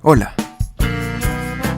Hola.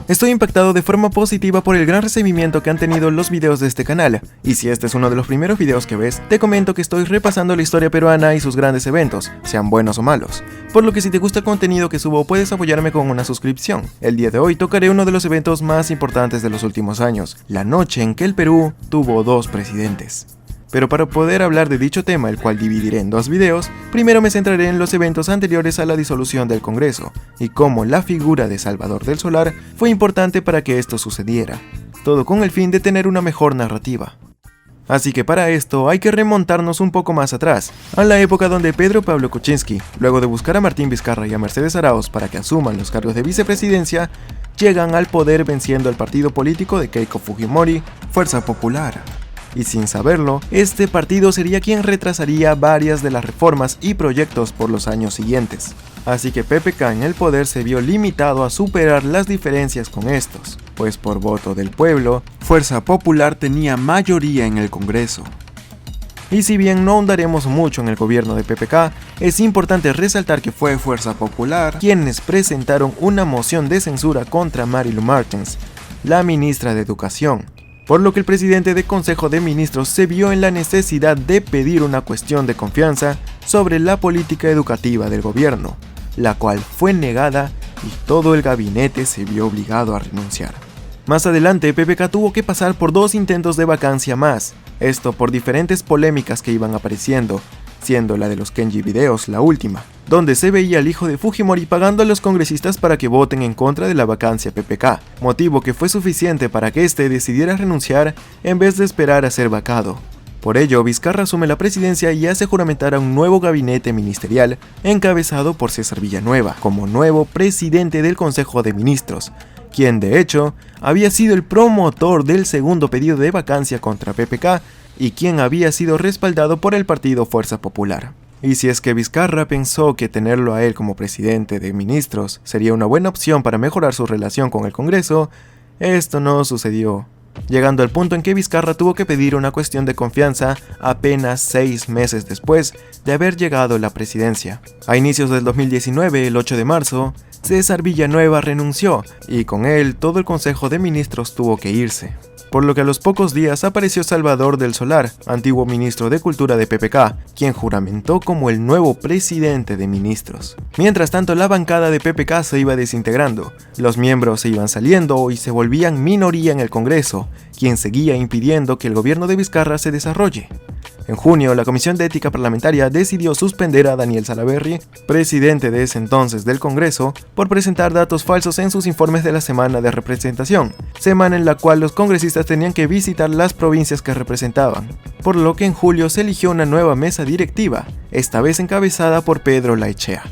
Estoy impactado de forma positiva por el gran recibimiento que han tenido los videos de este canal, y si este es uno de los primeros videos que ves, te comento que estoy repasando la historia peruana y sus grandes eventos, sean buenos o malos, por lo que si te gusta el contenido que subo puedes apoyarme con una suscripción. El día de hoy tocaré uno de los eventos más importantes de los últimos años, la noche en que el Perú tuvo 2 presidentes. Pero para poder hablar de dicho tema, el cual dividiré en 2 videos, primero me centraré en los eventos anteriores a la disolución del Congreso, y cómo la figura de Salvador del Solar fue importante para que esto sucediera, todo con el fin de tener una mejor narrativa. Así que para esto hay que remontarnos un poco más atrás, a la época donde Pedro Pablo Kuczynski, luego de buscar a Martín Vizcarra y a Mercedes Arauz para que asuman los cargos de vicepresidencia, llegan al poder venciendo al partido político de Keiko Fujimori, Fuerza Popular. Y sin saberlo, este partido sería quien retrasaría varias de las reformas y proyectos por los años siguientes. Así que PPK en el poder se vio limitado a superar las diferencias con estos, pues por voto del pueblo, Fuerza Popular tenía mayoría en el Congreso. Y si bien no ahondaremos mucho en el gobierno de PPK, es importante resaltar que fue Fuerza Popular quienes presentaron una moción de censura contra Marilu Martens, la ministra de Educación, por lo que el presidente del Consejo de Ministros se vio en la necesidad de pedir una cuestión de confianza sobre la política educativa del gobierno, la cual fue negada y todo el gabinete se vio obligado a renunciar. Más adelante, PPK tuvo que pasar por 2 intentos de vacancia más, esto por diferentes polémicas que iban apareciendo, siendo la de los Kenji videos la última, donde se veía al hijo de Fujimori pagando a los congresistas para que voten en contra de la vacancia PPK, motivo que fue suficiente para que éste decidiera renunciar en vez de esperar a ser vacado. Por ello, Vizcarra asume la presidencia y hace juramentar a un nuevo gabinete ministerial encabezado por César Villanueva como nuevo presidente del Consejo de Ministros, quien de hecho había sido el promotor del segundo pedido de vacancia contra PPK y quien había sido respaldado por el partido Fuerza Popular. Y si es que Vizcarra pensó que tenerlo a él como presidente de ministros sería una buena opción para mejorar su relación con el Congreso, esto no sucedió, llegando al punto en que Vizcarra tuvo que pedir una cuestión de confianza apenas 6 meses después de haber llegado a la presidencia. A inicios del 2019, el 8 de marzo, César Villanueva renunció y con él todo el Consejo de Ministros tuvo que irse. Por lo que a los pocos días apareció Salvador del Solar, antiguo ministro de Cultura de PPK, quien juramentó como el nuevo presidente de ministros. Mientras tanto, la bancada de PPK se iba desintegrando, los miembros se iban saliendo y se volvían minoría en el Congreso, quien seguía impidiendo que el gobierno de Vizcarra se desarrolle. En junio, la Comisión de Ética Parlamentaria decidió suspender a Daniel Salaverry, presidente de ese entonces del Congreso, por presentar datos falsos en sus informes de la semana de representación, semana en la cual los congresistas tenían que visitar las provincias que representaban, por lo que en julio se eligió una nueva mesa directiva, esta vez encabezada por Pedro Laechea.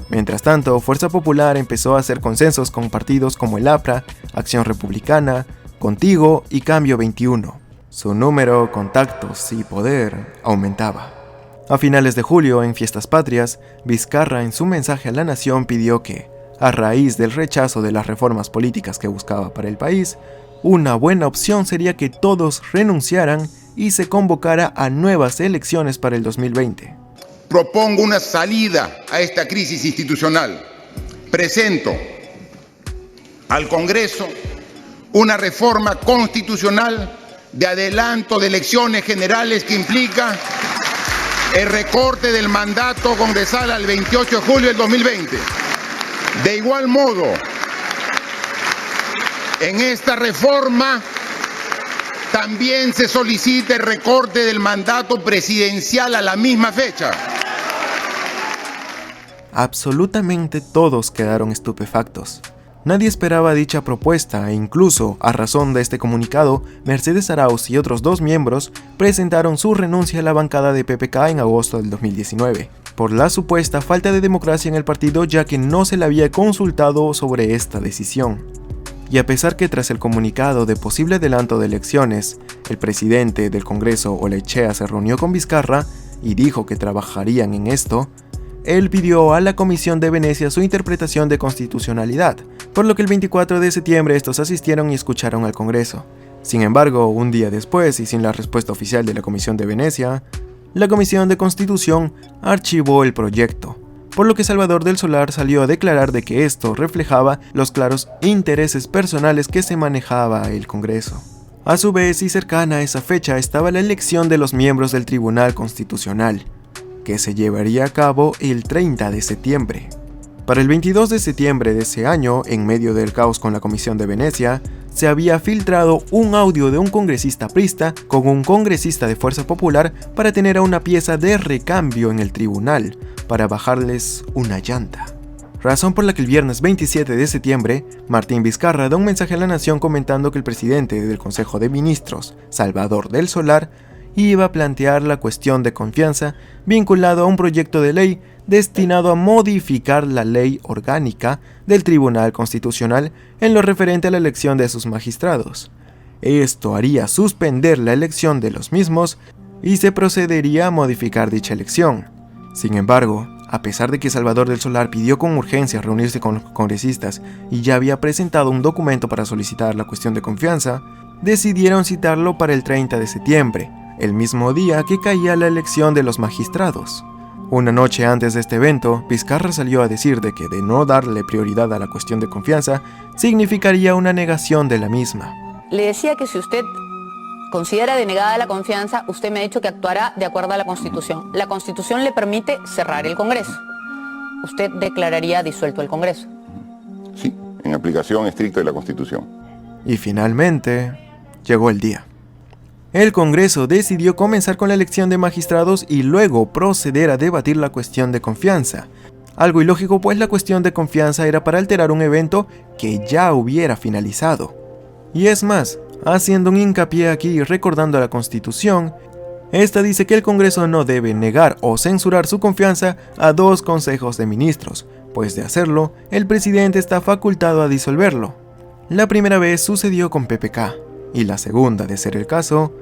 Mientras tanto, Fuerza Popular empezó a hacer consensos con partidos como el APRA, Acción Republicana, Contigo y Cambio 21. Su número, contactos y poder aumentaba. A finales de julio, en Fiestas Patrias, Vizcarra en su mensaje a la nación pidió que, a raíz del rechazo de las reformas políticas que buscaba para el país, una buena opción sería que todos renunciaran y se convocara a nuevas elecciones para el 2020. Propongo una salida a esta crisis institucional. Presento al Congreso una reforma constitucional de adelanto de elecciones generales que implica el recorte del mandato congresal al 28 de julio del 2020. De igual modo, en esta reforma también se solicita el recorte del mandato presidencial a la misma fecha. Absolutamente todos quedaron estupefactos. Nadie esperaba dicha propuesta e incluso, a razón de este comunicado, Mercedes Arauz y otros 2 miembros presentaron su renuncia a la bancada de PPK en agosto del 2019, por la supuesta falta de democracia en el partido ya que no se le había consultado sobre esta decisión. Y a pesar que tras el comunicado de posible adelanto de elecciones, el presidente del Congreso Olaechea se reunió con Vizcarra y dijo que trabajarían en esto, él pidió a la Comisión de Venecia su interpretación de constitucionalidad, por lo que el 24 de septiembre estos asistieron y escucharon al Congreso. Sin embargo, un día después y sin la respuesta oficial de la Comisión de Venecia, la Comisión de Constitución archivó el proyecto, por lo que Salvador del Solar salió a declarar de que esto reflejaba los claros intereses personales que se manejaba el Congreso. A su vez, y cercana a esa fecha, estaba la elección de los miembros del Tribunal Constitucional, que se llevaría a cabo el 30 de septiembre. Para el 22 de septiembre de ese año, en medio del caos con la Comisión de Venecia, se había filtrado un audio de un congresista priista con un congresista de Fuerza Popular para tener a una pieza de recambio en el tribunal, para bajarles una llanta. Razón por la que el viernes 27 de septiembre, Martín Vizcarra da un mensaje a la nación comentando que el presidente del Consejo de Ministros, Salvador del Solar, iba a plantear la cuestión de confianza vinculado a un proyecto de ley destinado a modificar la ley orgánica del Tribunal Constitucional en lo referente a la elección de sus magistrados. Esto haría suspender la elección de los mismos y se procedería a modificar dicha elección. Sin embargo, a pesar de que Salvador del Solar pidió con urgencia reunirse con los congresistas y ya había presentado un documento para solicitar la cuestión de confianza, decidieron citarlo para el 30 de septiembre, el mismo día que caía la elección de los magistrados. Una noche antes de este evento, Vizcarra salió a decir de que de no darle prioridad a la cuestión de confianza, significaría una negación de la misma. Le decía que si usted considera denegada la confianza, usted me ha dicho que actuará de acuerdo a la Constitución. La Constitución le permite cerrar el Congreso. ¿Usted declararía disuelto el Congreso? Sí, en aplicación estricta de la Constitución. Y finalmente, llegó el día. El Congreso decidió comenzar con la elección de magistrados y luego proceder a debatir la cuestión de confianza. Algo ilógico, pues la cuestión de confianza era para alterar un evento que ya hubiera finalizado. Y es más, haciendo un hincapié aquí y recordando la Constitución, esta dice que el Congreso no debe negar o censurar su confianza a dos consejos de ministros, pues de hacerlo, el presidente está facultado a disolverlo. La primera vez sucedió con PPK, y la segunda, de ser el caso,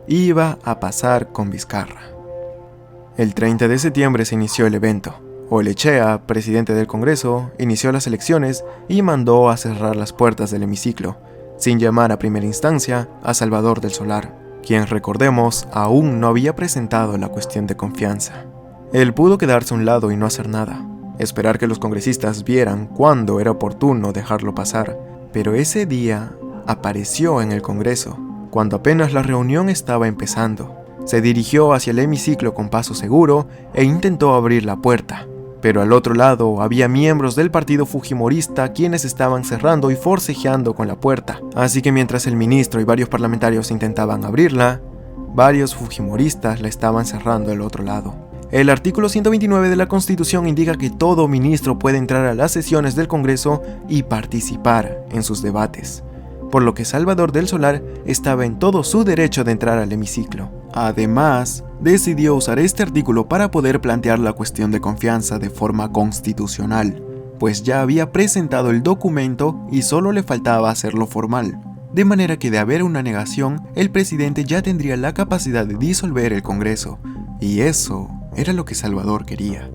iba a pasar con Vizcarra. El 30 de septiembre se inició el evento. Oelechea, presidente del Congreso, inició las elecciones y mandó a cerrar las puertas del hemiciclo, sin llamar a primera instancia a Salvador del Solar, quien, recordemos, aún no había presentado la cuestión de confianza. Él pudo quedarse a un lado y no hacer nada, esperar que los congresistas vieran cuándo era oportuno dejarlo pasar, pero ese día apareció en el Congreso, cuando apenas la reunión estaba empezando. Se dirigió hacia el hemiciclo con paso seguro e intentó abrir la puerta, pero al otro lado había miembros del partido fujimorista quienes estaban cerrando y forcejeando con la puerta, así que mientras el ministro y varios parlamentarios intentaban abrirla, varios fujimoristas la estaban cerrando al otro lado. El artículo 129 de la Constitución indica que todo ministro puede entrar a las sesiones del Congreso y participar en sus debates, por lo que Salvador del Solar estaba en todo su derecho de entrar al hemiciclo. Además, decidió usar este artículo para poder plantear la cuestión de confianza de forma constitucional, pues ya había presentado el documento y solo le faltaba hacerlo formal. De manera que de haber una negación, el presidente ya tendría la capacidad de disolver el Congreso, y eso era lo que Salvador quería,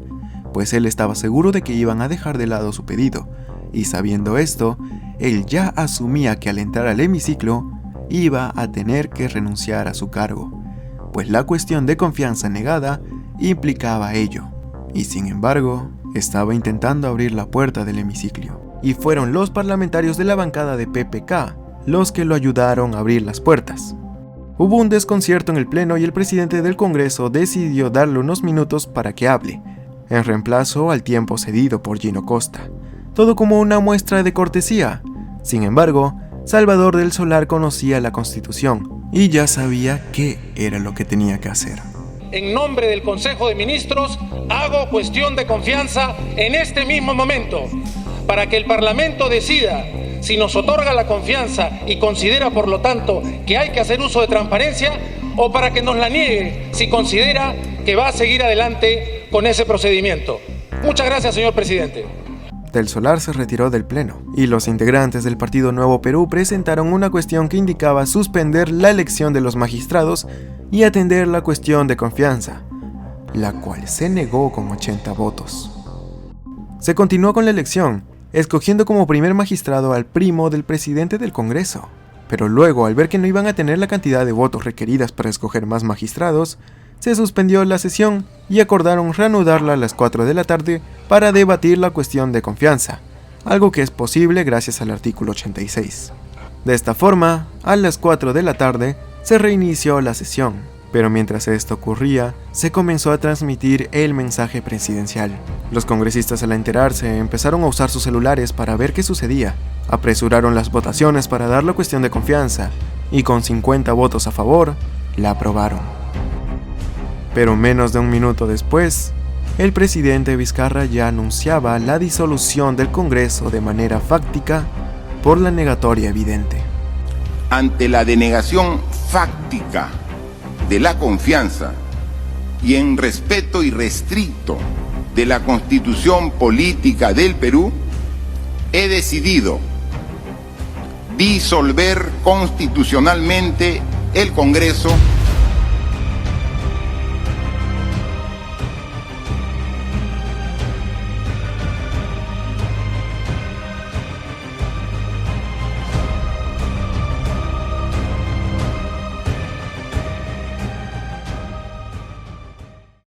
pues él estaba seguro de que iban a dejar de lado su pedido, y sabiendo esto, él ya asumía que al entrar al hemiciclo iba a tener que renunciar a su cargo, pues la cuestión de confianza negada implicaba ello, y sin embargo, estaba intentando abrir la puerta del hemiciclo, y fueron los parlamentarios de la bancada de PPK los que lo ayudaron a abrir las puertas. Hubo un desconcierto en el pleno y el presidente del Congreso decidió darle unos minutos para que hable, en reemplazo al tiempo cedido por Gino Costa, todo como una muestra de cortesía. Sin embargo, Salvador del Solar conocía la Constitución y ya sabía qué era lo que tenía que hacer. En nombre del Consejo de Ministros, hago cuestión de confianza en este mismo momento, para que el Parlamento decida si nos otorga la confianza y considera, por lo tanto, que hay que hacer uso de transparencia, o para que nos la niegue si considera que va a seguir adelante con ese procedimiento. Muchas gracias, señor presidente. Del Solar se retiró del pleno, y los integrantes del Partido Nuevo Perú presentaron una cuestión que indicaba suspender la elección de los magistrados y atender la cuestión de confianza, la cual se negó con 80 votos. Se continuó con la elección, escogiendo como primer magistrado al primo del presidente del Congreso, pero luego, al ver que no iban a tener la cantidad de votos requeridas para escoger más magistrados, se suspendió la sesión y acordaron reanudarla a las 4 de la tarde para debatir la cuestión de confianza, algo que es posible gracias al artículo 86. De esta forma, a las 4 de la tarde se reinició la sesión, pero mientras esto ocurría, se comenzó a transmitir el mensaje presidencial. Los congresistas, al enterarse, empezaron a usar sus celulares para ver qué sucedía. Apresuraron las votaciones para dar la cuestión de confianza y con 50 votos a favor, la aprobaron. Pero menos de un minuto después, el presidente Vizcarra ya anunciaba la disolución del Congreso de manera fáctica por la negatoria evidente. Ante la denegación fáctica de la confianza y en respeto irrestricto de la Constitución Política del Perú, he decidido disolver constitucionalmente el Congreso